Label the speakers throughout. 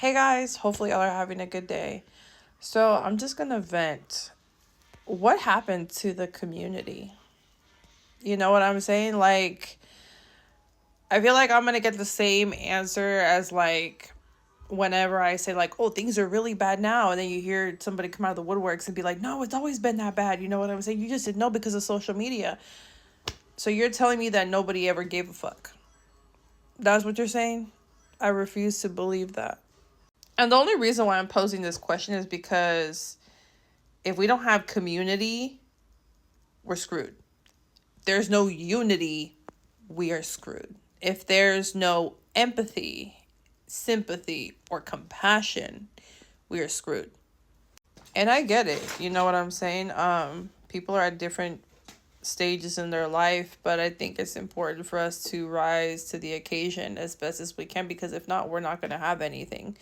Speaker 1: Hey guys, hopefully y'all are having a good day. So I'm just gonna vent. What happened to the community? You know what I'm saying? Like, I feel like I'm gonna get the same answer as like whenever I say like, oh, things are really bad now, and then you hear somebody come out of the woodworks and be like, no, it's always been that bad. You know what I'm saying? You just didn't know because of social media. So you're telling me that nobody ever gave a fuck. That's what you're saying? I refuse to believe that. And the only reason why I'm posing this question is because if we don't have community, we're screwed. There's no unity, we are screwed. If there's no empathy, sympathy, or compassion, we are screwed. And I get it. You know what I'm saying? People are at different stages in their life, but I think it's important for us to rise to the occasion as best as we can, because if not, we're not going to have anything.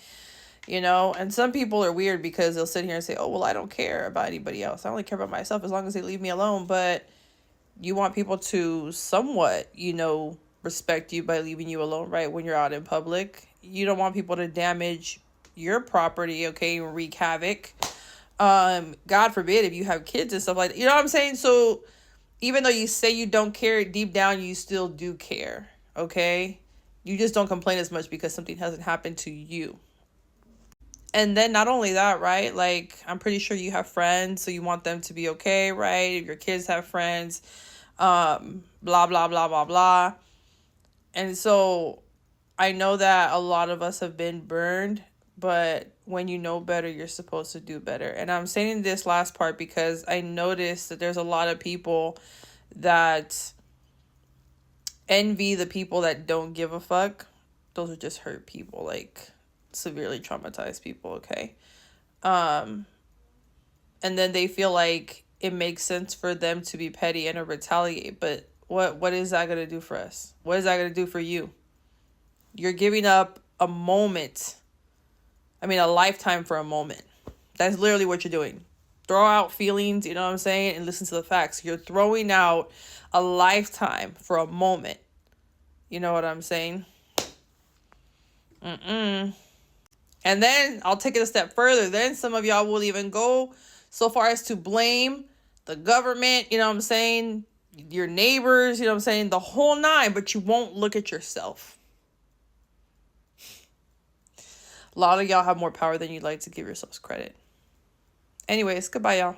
Speaker 1: And some people are weird because they'll sit here and say, oh, well, I don't care about anybody else. I only care about myself as long as they leave me alone. But you want people to somewhat, respect you by leaving you alone, right? When you're out in public, you don't want people to damage your property, okay, and wreak havoc. God forbid if you have kids and stuff like that. You know what I'm saying? So even though you say you don't care, deep down you still do care, okay? You just don't complain as much because something hasn't happened to you. And then not only that, right? Like, I'm pretty sure you have friends, so you want them to be okay, right? If your kids have friends, blah, blah, blah, blah, blah. And so I know that a lot of us have been burned, but when you know better, you're supposed to do better. And I'm saying this last part because I noticed that there's a lot of people that envy the people that don't give a fuck. Those are just hurt people, like severely traumatized people, okay? And then they feel like it makes sense for them to be petty and to retaliate. But what is that going to do for us? What is that going to do for you? You're giving up a moment. I mean, a lifetime for a moment. That's literally what you're doing. Throw out feelings, you know what I'm saying? And listen to the facts. You're throwing out a lifetime for a moment. You know what I'm saying? And then I'll take it a step further. Then some of y'all will even go so far as to blame the government, you know what I'm saying? Your neighbors, you know what I'm saying? The whole nine, but you won't look at yourself. A lot of y'all have more power than you'd like to give yourselves credit. Anyways, goodbye, y'all.